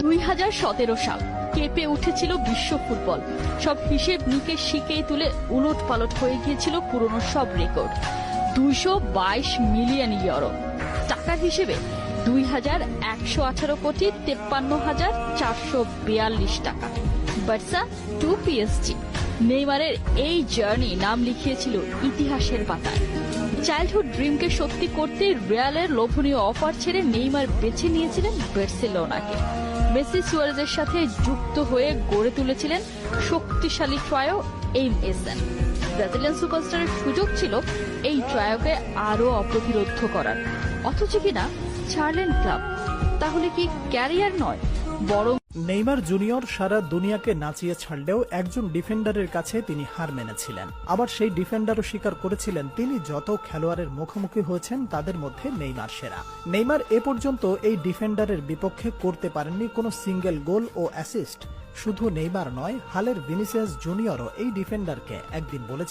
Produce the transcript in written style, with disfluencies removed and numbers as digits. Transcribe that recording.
2017 সাল কেঁপে উঠেছিল বিশ্ব ফুটবল। সব হিসেব নিকেশ শিখেই তুলে উলট পালট হয়ে গিয়েছিল পুরনো সব রেকর্ড। 222 মিলিয়ন ইউরো টাকার হিসেবে 2118 কোটি 53,442 টাকা। বার্সা টু পিএসজি, নেইমারের এই জার্নি নাম লিখিয়েছিল ইতিহাসের পাতায়। চাইল্ডহুড ড্রিমকে সত্যি করতে রিয়ালের লোভনীয় অফার ছেড়ে নেইমার বেছে নিয়েছিলেন বার্সেলোনাকে। মেসি সুয়ারেজের সাথে যুক্ত হয়ে গড়ে তুলেছিলেন শক্তিশালী ট্রায়ো এমএসএন। ব্রাজিলিয়ান সুপারস্টারের সুযোগ ছিল এই ট্রায়োকে আরো অপ্রতিরোধ করার, অথচ কিনা ছাড়লেন ক্লাব। তাহলে কি ক্যারিয়ার নয়, বরং নেইমার জুনিয়র সারা দুনিয়াকে নাচিয়ে ছাড়লেও একজন ডিফেন্ডারের কাছে তিনি হার মেনেছিলেন। আবার সেই ডিফেন্ডারও স্বীকার করেছিলেন তিনি যত খেলোয়াড়ের মুখোমুখি হয়েছেন তাদের মধ্যে নেইমার সেরা। নেইমার এ পর্যন্ত এই ডিফেন্ডারের বিপক্ষে করতে পারেননি কোনো সিঙ্গেল গোল ও অ্যাসিস্ট। শুধু নেইমার নয়, হালের ভিনিসিয়াস জুনিয়রও এই ডিফেন্ডারকে একদিন বলেছে